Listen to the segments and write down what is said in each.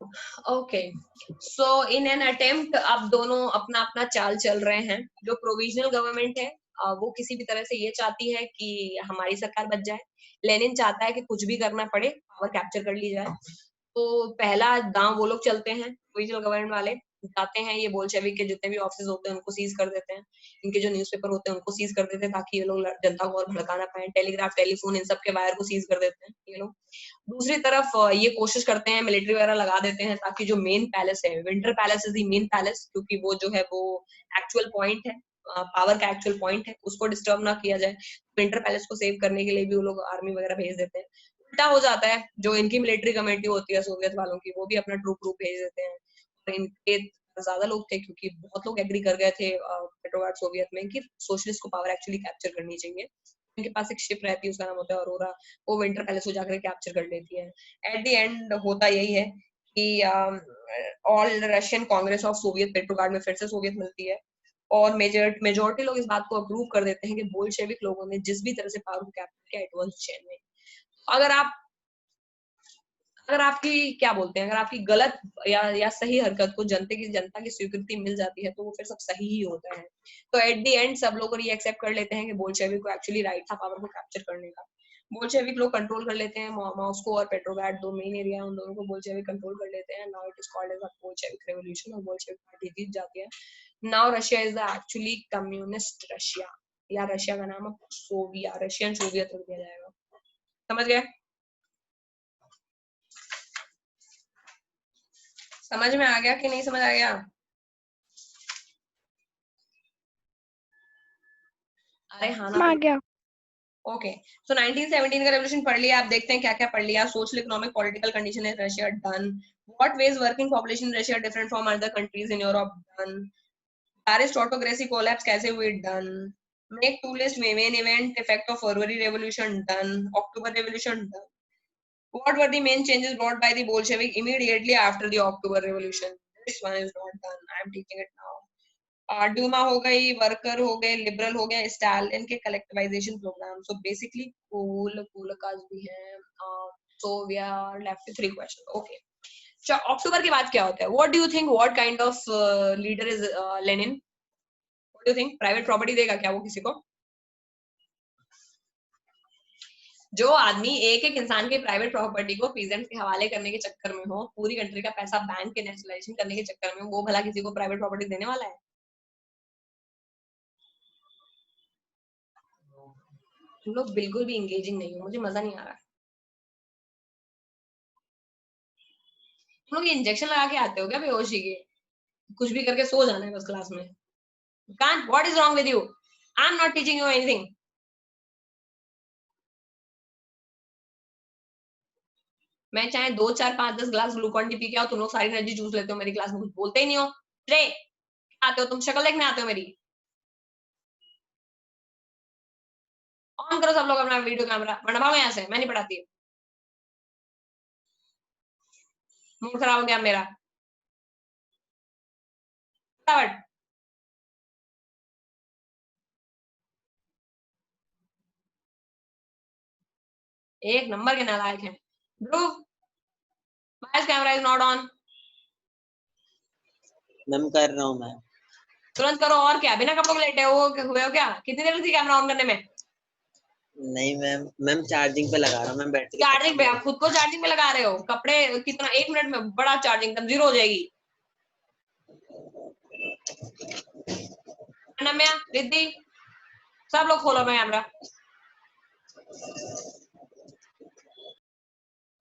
Okay, so in an attempt अब दोनों अपना अपना चाल चल रहे हैं। जो प्रोविजनल गवर्नमेंट है वो किसी भी तरह से ये चाहती है कि हमारी सरकार बच जाए। लेनिन चाहता है कि कुछ भी करना पड़े, पावर कैप्चर कर ली जाए। तो पहला दांव वो लोग चलते हैं, प्रोविजनल गवर्नमेंट वाले जाते हैं, ये बोल्शेविक के जितने भी ऑफिस होते हैं उनको सीज कर देते हैं, इनके जो न्यूज़पेपर होते हैं उनको सीज कर देते हैं ताकि ये लोग जनता को और भड़का ना पाए। टेलीग्राफ, टेलीफोन, इन सब के वायर को सीज कर देते हैं ये लोग। दूसरी तरफ ये कोशिश करते हैं, मिलिट्री वगैरह लगा देते हैं ताकि जो मेन पैलेस है, winter palace is the main palace, क्योंकि वो जो है वो एक्चुअल पॉइंट है, पावर का एक्चुअल पॉइंट है, उसको डिस्टर्ब ना किया जाए। विंटर पैलेस को सेव करने के लिए भी वो लोग आर्मी वगैरह भेज देते हैं। उल्टा हो जाता है, जो इनकी मिलिट्री कमेटी होती है सोवियत वालों की, वो भी अपना ट्रूप भेज देते हैं। तो इनके ज्यादा लोग थे, क्योंकि बहुत लोग एग्री कर गए थे पेट्रोग्राड सोवियत में कि सोशलिस्ट को पावर एक्चुअली कैप्चर करनी चाहिए। उनके पास एक शिप रहती है, उसका नाम होता है अरोरा, वो विंटर पैलेस को जाकर कैप्चर कर लेती है। एट द एंड होता यही है कि all Russian Congress of Soviet Petrograd में फिर से सोवियत मिलती है, और मेजोरिटी लोग इस बात को अप्रूव कर देते हैं कि बोल्शेविक लोगों ने जिस भी तरह से पावर को कैप्चर किया, इट वाज जेन्युइन। अगर आप अगर आपकी क्या बोलते हैं, अगर आपकी गलत या सही हरकत को जनता की स्वीकृति मिल जाती है, तो वो फिर सब सही ही होता है। तो एट द एंड सब लोग ये एक्सेप्ट कर लेते हैं कि बोल्शेविक को एक्चुअली राइट था पावर को कैप्चर करने का। बोल्शेविक लोग कंट्रोल कर लेते हैं मॉस्को और पेट्रोग्राड, दो मेन एरिया, उन दोनों को बोल्शेविक कंट्रोल कर लेते हैं। Now it is called as a Bolshevik revolution, और बोल्शेविक पार्टी जीत जाती है। Now Russia is the actually communist Russia, या रशिया का नाम अब सोवियत, रशियन सोवियत रख दिया जाएगा। समझ गए? समझ में आ गया कि नहीं समझ आ गया? अरे हाँ ना आ फिर। गया। ओके, सो 1917 का रेवोल्यूशन पढ़ लिया, आप देखते हैं क्या क्या पढ़ लिया। Social economic political condition in Russia, done. What was working population in Russia different from other countries in Europe, done. Paris autocracy collapse कैसे हुई, done. Make to list main event effect of February revolution, done. October revolution, done. What were the main changes brought by the Bolshevik immediately after the October Revolution? This one is not done. I am teaching it now. Duma हो गई, worker हो गए, liberal हो गया, Stalin के collectivisation programme. So basically कूल का भी है। So we are left with 3 question. Okay, October के बाद क्या होता है? What do you think, what kind of leader is Lenin? What do you think? Private property देगा क्या वो किसी को? जो आदमी एक एक इंसान के प्राइवेट प्रॉपर्टी को पीजेंट्स के हवाले करने के चक्कर में हो, पूरी कंट्री का पैसा बैंक के नेशनलाइजेशन करने के चक्कर में, वो भला किसी को प्राइवेट प्रॉपर्टी देने वाला है? तुम लोग बिल्कुल भी इंगेजिंग नहीं हो, मुझे मजा नहीं आ रहा। तुम लोग इंजेक्शन लगा के आते हो क्या बेहोशी के? कुछ भी करके सो जाना है बस क्लास में। Can't, what is wrong with you? I am not teaching you anything. मैं चाहे 2 4 5 10 ग्लास ग्लूकॉन डी पी के आओ, तुम लोग सारी एनर्जी चूस लेते हो, मेरी क्लास में कुछ बोलते ही नहीं हो। रे, आते हो तुम, शक्ल देखने आते हो मेरी। ऑन करो सब लोग अपना वीडियो कैमरा, वरना भागो यहाँ से, मैं नहीं पढ़ाती। मूड खराब हो गया मेरा। फटाफट। एक नंबर के नालायक हैं। Dhruv, my camera is not on. Ma'am कर रहा हूँ मैं। तुरंत करो। और क्या बिना कपड़ों के लेटे हुए हो क्या? कितनी देर लगती कैमरा ऑन करने में? नहीं मैम, मैम चार्जिंग पे लगा रहा हूँ मैम, बैटरी खत्म चार्जिंग पे? हो आप गई। खुद को चार्जिंग पे लगा रहे हो? कपड़े कितना, 1 मिनट में बड़ा चार्जिंग एकदम जीरो हो जाएगी। अनम्या, रिद्धि, सब लोग खोलो अपना कैमरा।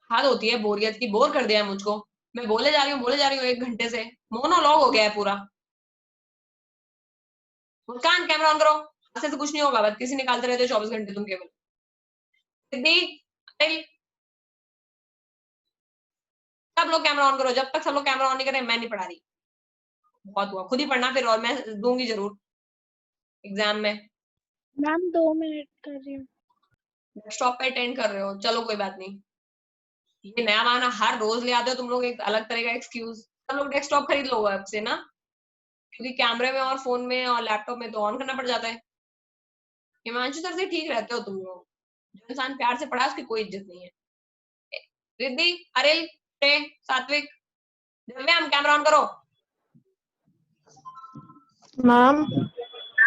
हद होती है बोरियत की, बोर कर दिया है मुझको। मैं बोले जा रही हूँ, बोले जा रही हूँ, 1 घंटे से मोनोलॉग हो गया है पूरा। मुस्कान, कैमरा ऑन करो। ऐसे तो कुछ नहीं होगा, बस किसी निकालते रहते हो 24 घंटे तुम केवल। रिद्धि, अनिल, सब लोग कैमरा ऑन करो। जब तक सब लोग कैमरा ऑन नहीं करें, मैं नहीं पढ़ा रही। बहुत हुआ, खुद ही पढ़ना फिर, और मैं दूंगी जरूर एग्जाम में। मैम 2 मिनट कर रही हूँ। डेस्कटॉप पे अटेंड कर रहे हो, चलो कोई बात नहीं। ये नया बहाना हर रोज ले आते हो तुम लोग, एक अलग तरह का एक्सक्यूज। सब लोग डेस्कटॉप खरीद लो अब से ना, क्योंकि कैमरे में और फोन में और लैपटॉप में तो ऑन करना पड़ जाता है। हिमांशु सर से ठीक रहते हो तुम लोग। जो इंसान प्यार से पढ़ा उसकी कोई इज्जत नहीं है। रिद्धि, अरिल, प्रे, सात्विक, दिव्या कैमरा ऑन करो। Ma'am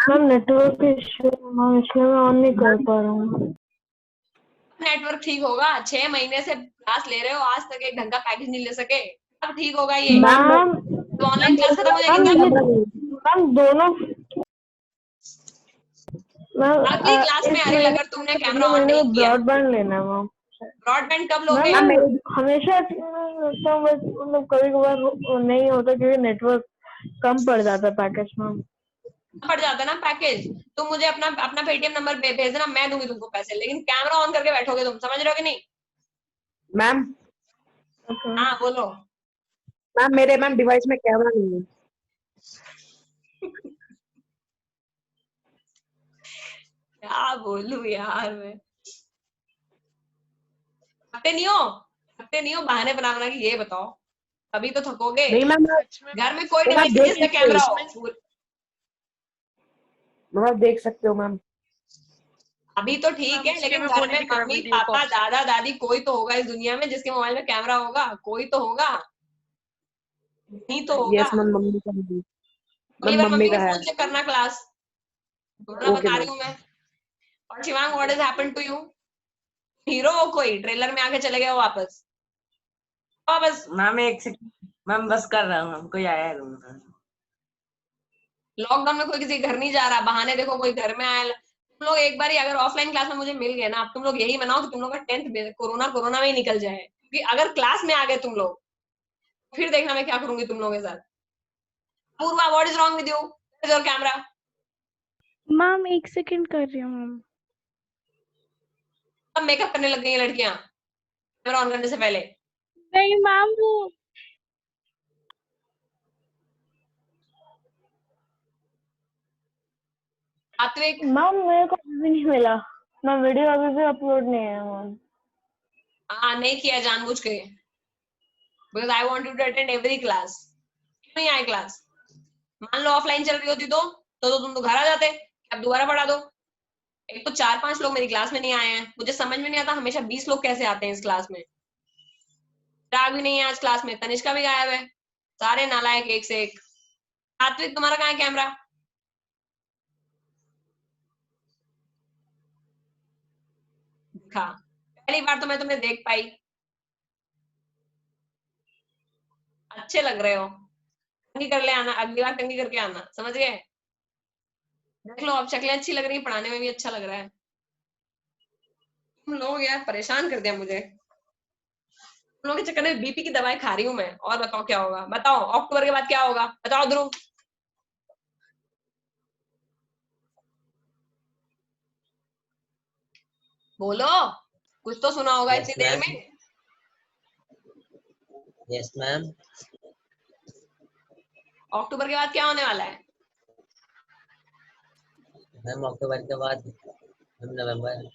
ma'am network issue ma'am, इसलिए मैं ऑन नहीं कर पा रहा हूँ। नेटवर्क ठीक होगा, 6 महीने से क्लास ले रहे हो, आज तक एक ढंग का पैकेज नहीं ले सके, अब ठीक होगा ये। मैम तो ऑनलाइन क्लास खत्म हो जाएगी मैम तब। मैम दोनों मैम अगली क्लास में इस अनिल महीने अगर तुमने कैमरा अगले ऑन महीने नहीं में किया, ब्रॉडबैंड लेना है मैम। ब्रॉडबैंड कब मैम लोगे? हमेशा मतलब कभी कभार नहीं होता क्योंकि नेटवर्क कम पड़ जाता है पैकेज में। पड़ जाता है ना पैकेज। तुम मुझे अपना अपना पेटीएम नंबर भेज देना, मैं दूंगी तुमको पैसे, लेकिन कैमरा ऑन करके बैठोगे तुम, समझ रहे हो कि नहीं? मैम हाँ बोलो। मेरे डिवाइस में कैमरा नहीं है। क्या बोलूं यार मैं। थकते नहीं हो बहाने बना बना के, ये बताओ अभी तो थकोगे। नहीं मैम, घर में कोई मैम आप डिवाइस है देख जिसमें सकते कैमरा हो, हो? मैम आप देख सकते हो मैम। अभी तो ठीक है, लेकिन घर में मम्मी पापा दादा दादी कोई तो होगा इस दुनिया में जिसके मोबाइल में कैमरा होगा, कोई तो होगा, नहीं तो होगा। यस मैम, मम्मी का है। अगली मैम बार मम्मी मम्मी को का है। फोन चेक करना क्लास, वरना ओके बता रही मैम। हूँ मैं। और Shivang, what is happened to you? Hero हो कोई, ट्रेलर में आके चले गए हो वापस वापस। मैम एक सेकंड, मैम बस कर रहा हूँ, कोई आया है रूम में। लॉकडाउन में कोई किसी घर नहीं जा रहा, बहाने देखो कोई घर में आया। तुम लोग एक बार ही अगर ऑफलाइन क्लास में मुझे मिल गए ना, अब तुम लोग यही मनाओ कि तुम लोग का 10th कोरोना कोरोना में ही निकल जाए, क्योंकि अगर क्लास में आ गए तुम लोग, फिर देखना मैं क्या करूंगी तुम लोगों के साथ। Purva, what is wrong with you? Your camera. Ma'am 1 second कर रही हूँ मैम। अब मेकअप करने लग गई हैं लड़कियां कैमरा ऑन करने से पहले। नहीं मैम वो सात्विक, मैम मेरे को अभी भी नहीं मिला। मैम वीडियो अभी भी अपलोड नहीं है मैम। हाँ नहीं किया जानबूझ के, because I want you to attend every class. क्यों नहीं आए क्लास? मान लो ऑफलाइन चल रही होती तो तुम तो घर आ जाते, अब दोबारा पढ़ा दो। एक तो 4-5 लोग मेरी क्लास में नहीं आए हैं, मुझे समझ में नहीं आता हमेशा 20 लोग कैसे आते हैं इस क्लास में। राग भी नहीं है आज क्लास में, तनिष्का भी गायब है, सारे नालायक एक से एक। सात्विक, तुम्हारा कहाँ है कैमरा? दिखा, पहली बार तो मैं तुम्हें देख पाई, अच्छे लग रहे हो। कंघी कर ले आना, अगली बार कंघी करके आना, समझ गए? देख लो अब शक्लें अच्छी लग रही है, पढ़ाने में भी अच्छा लग रहा है। तुम लोग यार परेशान कर दिया मुझे, तुम लोगों के चक्कर में बीपी की दवाई खा रही हूँ मैं। और बताओ क्या होगा, बताओ अक्टूबर के बाद क्या होगा, बताओ ध्रुव। बोलो, कुछ तो सुना होगा यस इतनी देर मैम। में। Yes ma'am. अक्टूबर के बाद क्या होने वाला है? मैम अक्टूबर के बाद हम नवंबर।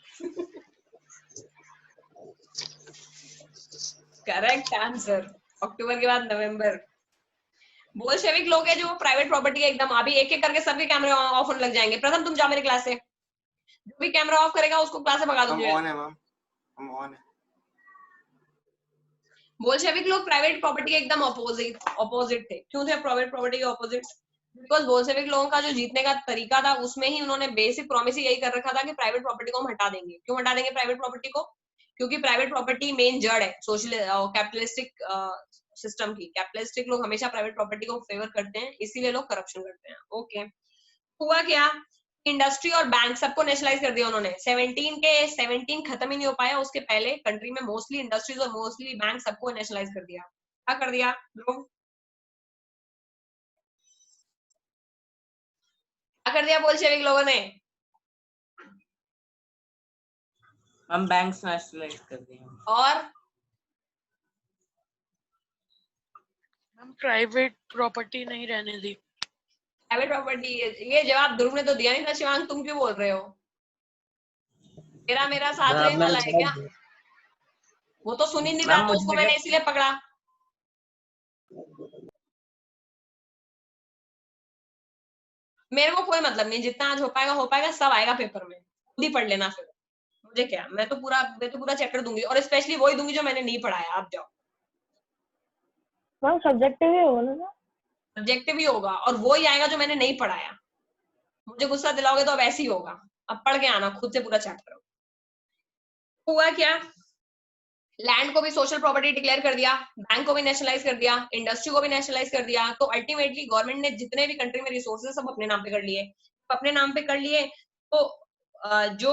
करेक्ट आंसर, अक्टूबर के बाद नवंबर। बोल्शेविक लोग हैं जो प्राइवेट प्रॉपर्टी है एकदम, अभी एक एक करके सबके कैमरे ऑफ होने लग जाएंगे। प्रथम तुम जाओ मेरी क्लास से, जो भी कैमरा ऑफ करेगा उसको क्लास से भगा हम दूंगी। ऑन है मैम, हम ऑन है। बोल्शेविक लोग प्राइवेट प्रॉपर्टी के एकदम ऑपोजिट थे। क्यों थे प्राइवेट प्रॉपर्टी के ऑपोजिट? बिकॉज बोल्शेविक लोगों का जो जीतने का तरीका था उसमें ही उन्होंने बेसिक प्रॉमिस ही यही कर रखा था कि प्राइवेट प्रॉपर्टी को हम हटा देंगे। क्यों हटा देंगे प्राइवेट प्रॉपर्टी को? क्योंकि प्राइवेट प्रॉपर्टी मेन जड़ है सोशल कैपिटलिस्टिक सिस्टम की। कैपिटलिस्टिक लोग हमेशा प्राइवेट प्रॉपर्टी को फेवर करते हैं, इसीलिए लोग करप्शन करते हैं। ओके, हुआ क्या, इंडस्ट्री और बैंक सबको नेशनलाइज कर दिया उन्होंने। 17 खत्म ही नहीं हो पाया उसके पहले कंट्री में मोस्टली इंडस्ट्रीज और मोस्टली बैंक सबको नेशनलाइज कर दिया। क्या कर दिया लोग, क्या कर दिया बोल्शेविक लोगों ने? हम बैंक्स नेशनलाइज कर दिए। और हम प्राइवेट प्रॉपर्टी नहीं रहने दी। प्राइवेट प्रॉपर्टी, ये जवाब ध्रुव ने तो दिया नहीं था। शिवांग तुम क्यों बोल रहे हो? मेरा साथ मैम रहने मैंने वाला है क्या? जवाब वो तो सुन ही नहीं रहा मैम था, मुझे उसको लगा। मैंने इसीलिए पकड़ा। मेरे को कोई मतलब नहीं, जितना आज हो पाएगा, सब आएगा पेपर में, खुद ही पढ़ लेना फिर। मुझे क्या, मैं तो पूरा चैप्टर दूंगी, और स्पेशली वही दूंगी जो मैंने नहीं पढ़ाया। आप जाओ। मैम सब्जेक्टिव ही होगा ना? सब्जेक्टिव ही होगा और वो ही आएगा जो मैंने नहीं पढ़ाया। मुझे गुस्सा दिलाओगे तो अब ऐसे ही होगा। अब पढ़ के आना खुद से पूरा चैप्टर। हुआ क्या, लैंड को भी सोशल प्रॉपर्टी डिक्लेयर कर दिया, बैंक को भी नेशनलाइज कर दिया, इंडस्ट्री को भी नेशनलाइज कर दिया। तो अल्टीमेटली गवर्नमेंट ने जितने भी कंट्री में रिसोर्सेज सब अपने नाम पे कर लिए। अपने नाम पे कर लिए तो जो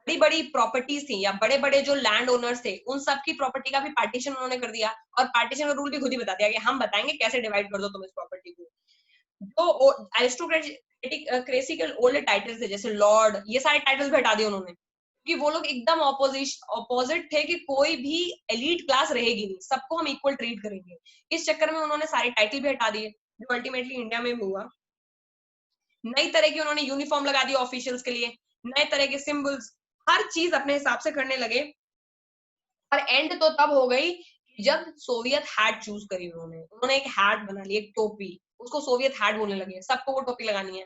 बड़ी बड़ी प्रॉपर्टीज थी या बड़े बड़े जो लैंड ओनर्स थे उन सब की प्रॉपर्टी का भी पार्टीशन उन्होंने कर दिया। और पार्टीशन का रूल भी खुद ही बता दिया कि हम बताएंगे कैसे डिवाइड कर दो तुम इस प्रॉपर्टी को। जो एरिस्टोक्रेसी के ओल्ड टाइटल्स थे जैसे लॉर्ड, ये सारे टाइटल्स भी हटा दिए उन्होंने, कि वो लोग एकदम ऑपोजिट थे कि कोई भी एलीट क्लास रहेगी नहीं, सबको हम इक्वल ट्रीट करेंगे। इस चक्कर में उन्होंने सारे टाइटल भी हटा दिए, जो अल्टीमेटली इंडिया में हुआ। नई तरह की उन्होंने यूनिफॉर्म लगा दी ऑफिशियल्स के लिए, नए तरह के सिंबल्स, हर चीज अपने हिसाब से करने लगे। और एंड तो तब हो गई जब सोवियत हैट चूज करी उन्होंने एक हैट बना ली, एक टोपी, उसको सोवियत हैट बोलने लगे। सबको वो टोपी लगानी है।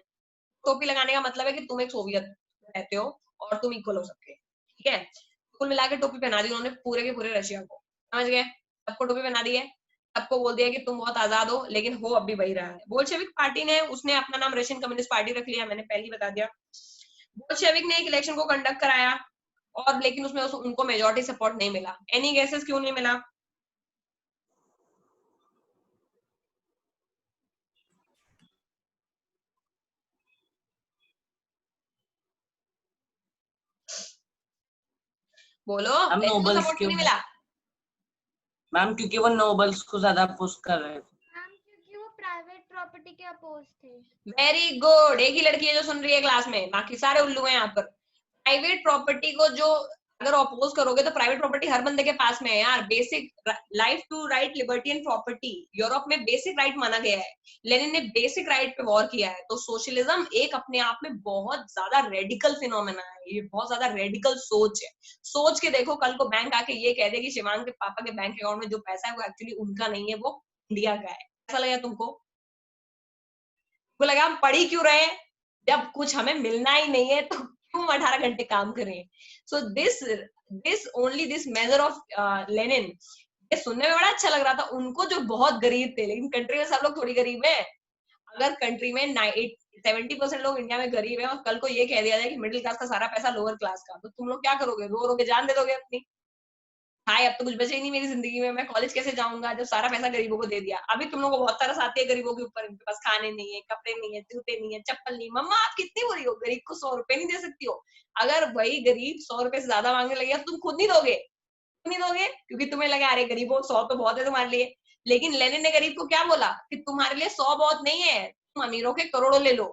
टोपी लगाने का मतलब है कि तुम एक सोवियत रहते हो और तुम इक्वल हो सबके, ठीक है। कुल मिला के टोपी पहना दी उन्होंने पूरे के पूरे रशिया को, समझ गए। सबको टोपी पहना दी है, सबको बोल दिया कि तुम बहुत आजाद हो, लेकिन हो अब भी वही रहा है। बोल्शेविक पार्टी ने उसने अपना नाम रशियन कम्युनिस्ट पार्टी रख लिया, मैंने पहले ही बता दिया। बोल्शेविक ने एक इलेक्शन को कंडक्ट कराया और लेकिन उसमें उनको मेजॉरिटी सपोर्ट नहीं मिला। एनी गेसेस क्यों नहीं मिला? बोलो, हम लेनिन को नोबल्स सपोर्ट क्यों क्यों नहीं मिला? मैम? क्योंकि वो नोबल्स को ज्यादा पुश कर रहे थे। मैम क्योंकि वो प्राइवेट प्रॉपर्टी के अपोज थे। वेरी गुड, एक ही लड़की है जो सुन रही है क्लास में, बाकी सारे उल्लू हैं यहाँ पर। प्राइवेट प्रॉपर्टी को जो अगर अपोज करोगे तो प्राइवेट प्रॉपर्टी हर बंदे के पास में है यार। Basic life to right, liberty and property Europe में बेसिक राइट माना गया है। लेनिन ने बेसिक राइट पे वॉर किया है। तो सोशलिज्म एक अपने आप में बहुत ज्यादा रेडिकल फिनोमेना है, ये बहुत ज्यादा रेडिकल सोच है। सोच के देखो, कल को बैंक आके ये कह दे कि शिवांग के पापा के बैंक अकाउंट में जो पैसा है वो एक्चुअली उनका नहीं है, वो इंडिया का है। ऐसा लगा तुमको? लगा हम पढ़ ही क्यों रहे हैं जब कुछ हमें मिलना ही नहीं है, तो क्यों 18 घंटे काम करें। So this only this measure of Lenin, ये सुनने में बड़ा अच्छा लग रहा था उनको जो बहुत गरीब थे, लेकिन कंट्री में सब लोग थोड़ी गरीब है। अगर कंट्री में 70% लोग इंडिया में गरीब है और कल को ये कह दिया जाए कि मिडिल क्लास का सारा पैसा लोअर क्लास का, तो तुम लोग क्या करोगे? रो रो के जान दे दोगे अपनी। हाय, अब तो कुछ बचे ही नहीं मेरी जिंदगी में, मैं कॉलेज कैसे जाऊंगा जब सारा पैसा गरीबों को दे दिया। अभी तुम लोगों को बहुत तरस आती है गरीबों के ऊपर, इनके पास खाने नहीं है, कपड़े नहीं है, जूते नहीं है, चप्पल नहीं। मम्मा आप कितनी बुरी हो, गरीब को 100 रुपए नहीं दे सकती हो? अगर वही गरीब 100 रुपए से ज्यादा मांगने लगे तुम खुद नहीं दोगे, नहीं दोगे, क्योंकि तुम्हें लगा अरे गरीबों 100 तो बहुत है तुम्हारे लिए। लेकिन लेनिन ने गरीब को क्या बोला कि तुम्हारे लिए 100 बहुत नहीं है, तुम अमीरों के करोड़ों ले लो,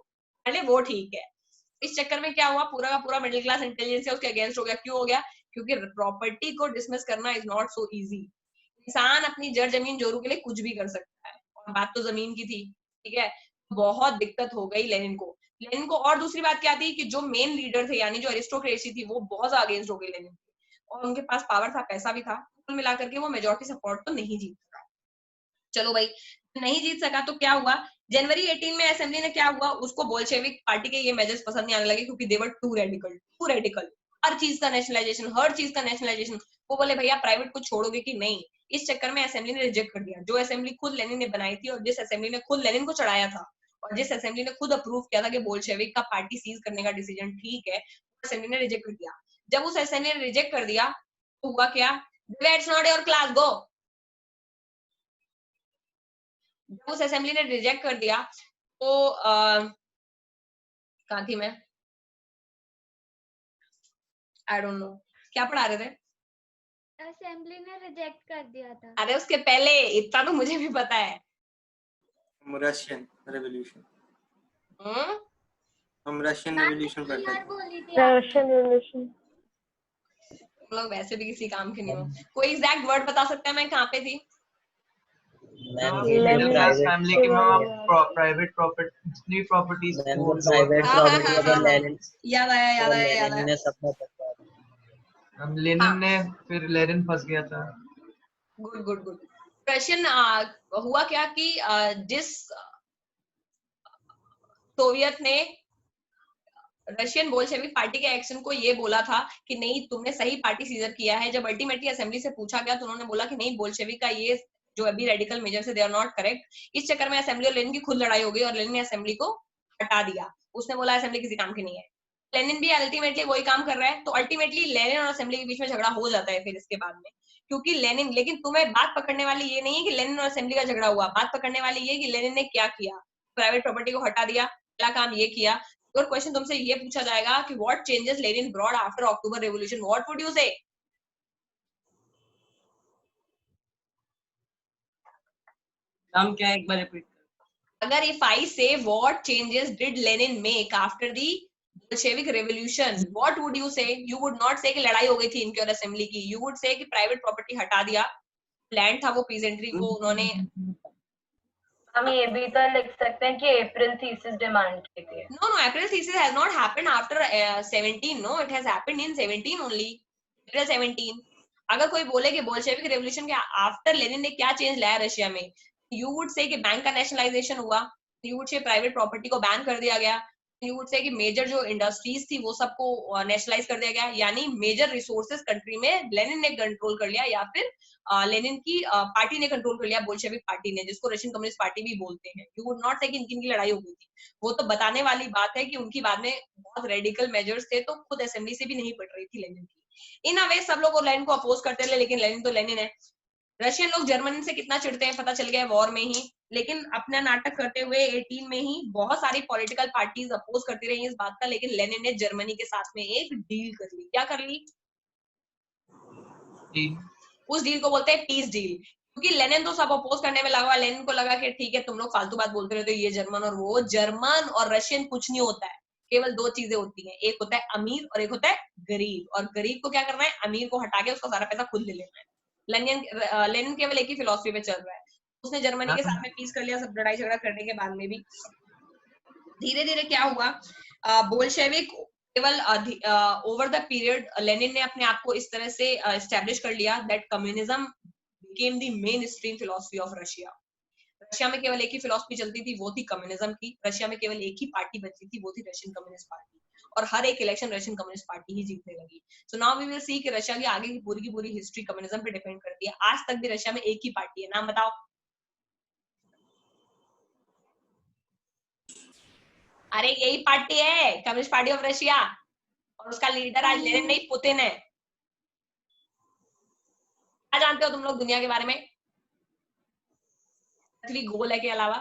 पहले वो ठीक है। इस चक्कर में क्या हुआ, पूरा का पूरा मिडिल क्लास इंटेलिजेंस है उसके अगेंस्ट हो गया। क्यों हो गया? क्योंकि प्रॉपर्टी को डिसमिस करना इज नॉट सो इजी। इंसान अपनी जड़ जमीन जोरू के लिए कुछ भी कर सकता है, और बात तो जमीन की थी, ठीक है। बहुत दिक्कत हो गई लेनिन को। लेनिन को और दूसरी बात क्या थी कि जो मेन लीडर थे यानी जो एरिस्टोक्रेसी थी वो बहुत ज्यादा अगेंस्ट हो गई लेनिन, और उनके पास पावर था, पैसा भी था। कुल मिलाकर के वो मेजोरिटी सपोर्ट तो नहीं जीत सका। चलो भाई, नहीं जीत सका तो क्या हुआ, जनवरी 18 में असेंबली ने क्या हुआ, उसको बोल्शेविक पार्टी के ये मेजर्स पसंद नहीं आने लगे क्योंकि दे वर टू रेडिकल। हर चीज का नेशनलाइजेशन। वो बोले भैया प्राइवेट को छोड़ोगे कि नहीं। इस चक्कर में असेंबली ने रिजेक्ट कर दिया, जो असेंबली खुद लेनिन ने बनाई थी और जिस असेंबली ने खुद लेनिन को चढ़ाया था और जिस असेंबली ने खुद अप्रूव किया था कि बोल्शेविक का पार्टी सीज करने का डिसीजन ठीक है, असेंबली ने रिजेक्ट कर दिया। जब उस असेंबली ने रिजेक्ट कर दिया तो हुआ क्या, इट्स नॉट योर क्लास, गो। जब उस असेंबली ने रिजेक्ट कर दिया तो कहाँ थी मैं, आई डोंट नो क्या पढ़ा रहे थे। असेंबली ने रिजेक्ट कर दिया था। अरे उसके पहले इतना तो मुझे भी पता है। रशियन रेवोल्यूशन, हम्म, हम रशियन रेवोल्यूशन करते यार थे। बोली थी रशियन रेवोल्यूशन। तुम लोग वैसे भी किसी काम के नहीं हो। कोई एग्जैक्ट वर्ड बता सकता है मैं कहाँ पे थी? मैम हाँ, ये जो Lenin middle class private family की मैम आप प्राइवेट प्रॉपर्टी प्रॉपर्टीज मैम को जो लोअर प्राइवेट हाँ हाँ प्रॉपर्टी हाँ है वो हाँ हाँ, याद आया। लेनिन ने सबको पकड़ा। हम लेनिन हाँ, ने फिर लेनिन फंस गया था। गुड। रशियन हुआ क्या कि जिस सोवियत ने रशियन बोल्शेविक पार्टी के एक्शन को ये बोला था कि नहीं तुमने सही पार्टी सीजर किया है, जब अल्टीमेटली असेंबली से पूछा गया तो उन्होंने बोला कि नहीं बोल्शेविक का ये जो अभी रेडिकल मेजर से दे आर नॉट करेक्ट। इस चक्कर में असेंबली और लेनिन की खुद लड़ाई हो गई और लेनिन ने असेंबली को हटा दिया। उसने बोला असेंबली किसी काम की नहीं है। लेनिन भी अल्टीमेटली वही काम कर रहा है, तो अल्टीमेटली लेनिन और असेंबली के बीच में झगड़ा हो जाता है फिर इसके बाद में, क्योंकि लेनिन, लेकिन तुम्हें बात पकड़ने वाली ये नहीं है कि लेनिन और असेंबली का झगड़ा हुआ, बात पकड़ने वाली ये कि लेनिन ने क्या किया, प्राइवेट प्रॉपर्टी को हटा दिया, क्या काम ये किया। और क्वेश्चन तुमसे ये पूछा जाएगा कि what changes Lenin brought after October revolution, what would you से? नाम क्या है एक बार रिपीट? अगर if I say what changes did Lenin make after the Bolshevik revolution, what would you say? You would not say कि लड़ाई हो गई थी इनकी और असेंबली की, you would say कि प्राइवेट प्रॉपर्टी हटा दिया, लैंड था वो पीजेंट्री को उन्होंने। हम ये भी तो लिख सकते हैं कि अप्रैल थीसिस डिमांड की थी। No, April thesis has not happened after 17. No, it has happened in 17 only. April 17. अगर कोई बोले कि बोल्शेविक रेवोल्यूशन के आफ्टर लेनिन ने क्या चेंज लाया रशिया में, यू वुड से कि बैंक का नेशनलाइजेशन हुआ, you would say private property को बैन कर दिया गया, यू वुड से कि मेजर जो इंडस्ट्रीज थी वो सबको नेशनलाइज कर दिया गया, यानी मेजर रिसोर्सेज कंट्री में लेनिन ने कंट्रोल कर लिया, या फिर लेनिन की पार्टी ने कंट्रोल कर लिया, बोल्शेविक पार्टी ने, जिसको रशियन कम्युनिस्ट पार्टी भी बोलते हैं। यू वुड नॉट से कि इनकी लड़ाई हो गई थी। वो तो बताने वाली बात है कि उनकी बाद में बहुत रेडिकल मेजर्स थे, तो खुद असेंबली से भी नहीं पड़ रही थी लेनिन की। इन अ वे सब लोग लेनिन को अपोज करते रहे, लेकिन लेनिन तो लेनिन है। रशियन लोग जर्मनी से कितना चिढ़ते हैं पता चल गया वॉर में ही, लेकिन अपना नाटक करते हुए 18 में ही बहुत सारी पॉलिटिकल पार्टीज अपोज करती रही इस बात का, लेकिन लेनिन ने जर्मनी के साथ में एक डील कर ली। क्या कर ली? उस डील को बोलते हैं पीस डील, क्योंकि लेनिन तो सब अपोज करने में लगा। लेनिन को लगा कि ठीक है तुम लोग फालतू बात बोलते रहते हो, ये जर्मन और वो, जर्मन और रशियन कुछ नहीं होता है, केवल दो चीजें होती हैं, एक होता है अमीर और एक होता है गरीब, और गरीब को क्या करना है, अमीर को हटा के उसका सारा पैसा खुद ले लेना है। लेनिन केवल एक ही फिलॉसफी पे चल रहा है। उसने जर्मनी के साथ में पीस कर लिया, सब लड़ाई झगड़ा करने के बाद में भी। धीरे धीरे क्या हुआ, बोल्शेविक केवल ओवर द पीरियड लेनिन ने अपने आप को इस तरह से एस्टेब्लिश कर लिया that communism became the main stream philosophy of Russia. Russia में केवल एक ही फिलॉसफी चलती थी, वो थी कम्युनिज्म की। रशिया में केवल एक ही पार्टी बची थी, वो थी रशियन कम्युनिस्ट पार्टी, और हर एक इलेक्शन रशियन कम्युनिस्ट पार्टी ही जीतने लगी। So now we will see कि रशिया की आगे की पूरी हिस्ट्री कम्युनिज्म पे डिपेंड करती है। आज तक भी रशिया में एक ही पार्टी है, नाम बताओ। अरे यही पार्टी है, कम्युनिस्ट पार्टी ऑफ रशिया, और उसका लीडर आज लेनिन नहीं, पुतिन है। क्या जानते हो तुम लोग दुनिया के बारे में, पृथ्वी गोल है के अलावा?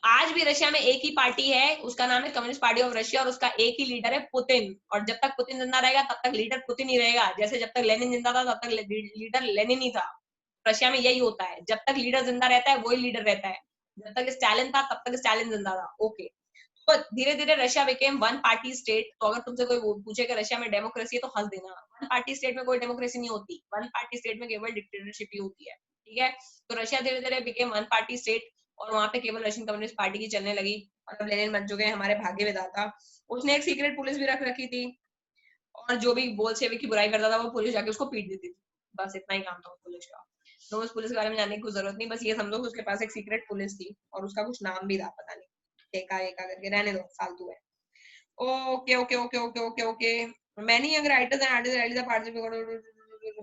आज भी रशिया में एक ही पार्टी है, उसका नाम है कम्युनिस्ट पार्टी ऑफ रशिया, और उसका एक ही लीडर है पुतिन। और जब तक पुतिन जिंदा रहेगा तब तक लीडर पुतिन ही रहेगा, जैसे जब तक लेनिन जिंदा था तब तक लीडर लेनिन ही था। रशिया में यही होता है, जब तक लीडर जिंदा रहता है वही लीडर रहता है। जब तक स्टालिन था तब तक स्टालिन जिंदा था। ओके, तो धीरे धीरे Russia became one party state. तो अगर तुमसे कोई पूछे कि रशिया में डेमोक्रेसी है तो हंस देना, वन पार्टी स्टेट में कोई डेमोक्रेसी नहीं होती, वन पार्टी स्टेट में केवल डिक्टेटरशिप ही होती है। ठीक है, तो रशिया धीरे धीरे बिकेम वन पार्टी स्टेट, और वहां पे केवल रशियन कम्युनिस्ट पार्टी की चलने लगी। और अब लेनिन बन चुके हैं हमारे भाग्य विधाता। उसने एक सीक्रेट पुलिस भी रख रखी थी, और जो भी बोल्शेविक की बुराई करता था वो पुलिस जाके उसको पीट देती थी। बस इतना ही काम था उस पुलिस का। तो उस पुलिस के बारे में जानने की कोई जरूरत नहीं, बस ये समझो कि उसके पास एक सीक्रेट पुलिस थी, और उसका कुछ नाम भी था, पता नहीं एका एका करके, रहने दो, फालतू है। Okay okay okay okay okay okay many young writers and artist participate.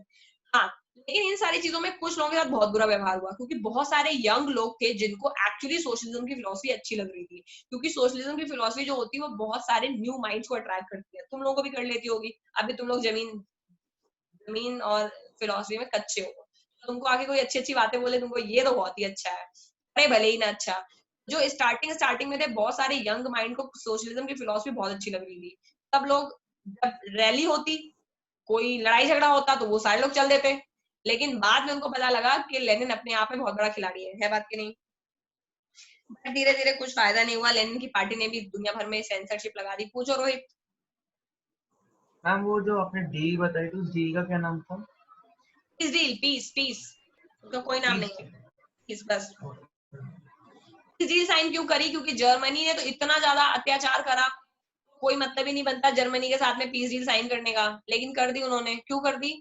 हाँ, लेकिन इन सारी चीजों में कुछ लोगों के साथ बहुत बुरा व्यवहार हुआ, क्योंकि बहुत सारे यंग लोग थे जिनको एक्चुअली सोशलिज्म की फिलॉसफी अच्छी लग रही थी, क्योंकि सोशलिज्म की फिलॉसफी जो होती है वो बहुत सारे न्यू माइंड्स को अट्रैक्ट करती है। तुम लोगों को भी कर लेती होगी, अभी तुम लोग जमीन और फिलॉसफी में कच्चे हो, तुमको आगे कोई अच्छी अच्छी बातें बोले तुमको ये तो बहुत ही अच्छा है, अरे भले ही ना अच्छा। जो स्टार्टिंग में थे, बहुत सारे यंग माइंड को सोशलिज्म की फिलॉसफी बहुत अच्छी लग रही थी। तब लोग, जब रैली होती, कोई लड़ाई झगड़ा होता, तो वो सारे लोग चल देते, लेकिन बाद में उनको पता लगा कि लेनिन अपने आप में बहुत बड़ा खिलाड़ी है बात की नहीं। बट धीरे धीरे कुछ फायदा नहीं हुआ, लेनिन की पार्टी ने भी दुनिया भर में सेंसरशिप लगा दी। पूछो रोहित। मैम वो जो आपने डील बताई थी उस डील का क्या नाम था? पीस डील, पीस, उसका कोई नाम नहीं है, पीस बस। पीस डील साइन क्यों करी? क्योंकि जर्मनी ने तो इतना ज्यादा अत्याचार करा, कोई मतलब ही नहीं बनता जर्मनी के साथ में पीस डील साइन करने का, लेकिन कर दी उन्होंने। क्यों कर दी?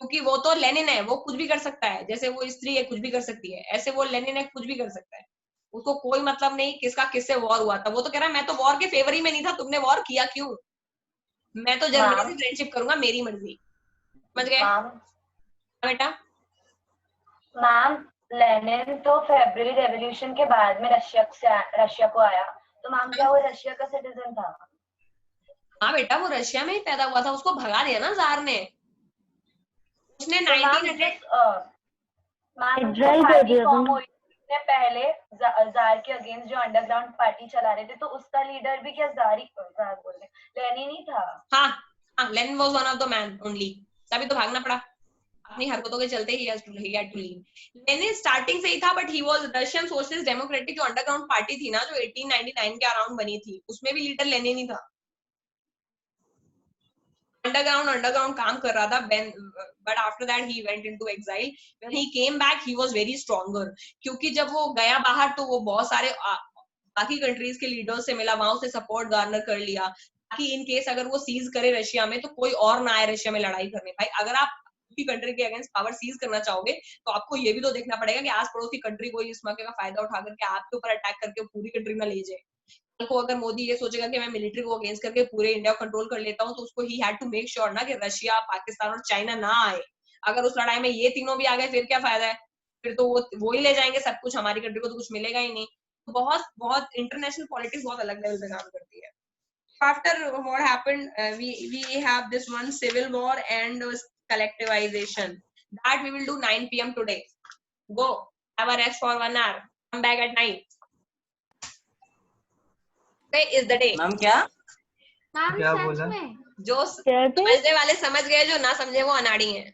क्योंकि वो तो लेनिन है, वो कुछ भी कर सकता है, जैसे वो स्त्री है कुछ भी कर सकती है, ऐसे वो लेनिन है कुछ भी कर सकता है। उसको कोई मतलब नहीं किसका किससे वॉर हुआ था। वो तो कह रहा है मैं तो वॉर के फेवर ही में नहीं था, तुमने वॉर किया क्यों? मैं तो जर्मनी से फ्रेंडशिप करूंगा, मेरी मर्जी। समझ गए बेटा? मैम लेनिन तो फरवरी रेवोल्यूशन के बाद में रशिया को आया, तो मैम क्या वो रशिया का सिटीजन था? हाँ बेटा, वो रशिया में ही पैदा हुआ था, उसको भगा दिया ना जार ने। उसने तो मैम 1900 इजराइल कर दिया था। पहले जार के अगेंस्ट जो अंडरग्राउंड पार्टी चला रहे थे, तो उसका लीडर भी क्या जार बोल रहे, लेनिन ही था। हाँ हाँ, Lenin was one of the man only, तभी तो भागना पड़ा अपनी हरकतों के चलते। He had to leave. Lenin starting से ही था, but he was Russian socialist democratic जो अंडरग्राउंड पार्टी थी ना, जो 1899 के अराउंड बनी थी, उसमें भी लीडर लेनिन ही था। अंडरग्राउंड काम कर रहा था, but after that he went into exile. When he came back he was very stronger, क्योंकि जब वो गया बाहर तो वो बहुत सारे बाकी कंट्रीज के लीडर्स से मिला, वहां से सपोर्ट गार्नर कर लिया, ताकि इन केस अगर वो सीज करे रशिया में तो कोई और ना आए रशिया में लड़ाई करने। भाई अगर आप किसी कंट्री के अगेंस्ट पावर सीज करना चाहोगे तो आपको ये भी तो देखना पड़ेगा कि आस पड़ोस की कंट्री कोई इस मौके का फायदा उठा करके आपके ऊपर अटैक करके पूरी कंट्री में ले जाए। को अगर मोदी ये सोचेगा कि मैं मिलिट्री को अगेंस्ट करके पूरे इंडिया को कंट्रोल कर लेता हूं, तो उसको he had to make sure ना कि रशिया, पाकिस्तान और चाइना ना आए। अगर उस लड़ाई में ये तीनों भी आ गए फिर क्या फायदा है, फिर तो वो ही ले जाएंगे सब कुछ, हमारी कंट्री को तो कुछ मिलेगा ही नहीं। तो बहुत इंटरनेशनल पॉलिटिक्स बहुत अलग लेवल पे काम करती है। After what happened, we have this one civil war and collectivization that we will do 9 PM today. Go have a rest for 1 hour, come back at 9. Today is the day. Ma'am क्या? Ma'am क्या सच बोला? में जो क्या थे? समझने वाले समझ गए, जो ना समझे वो अनाड़ी हैं।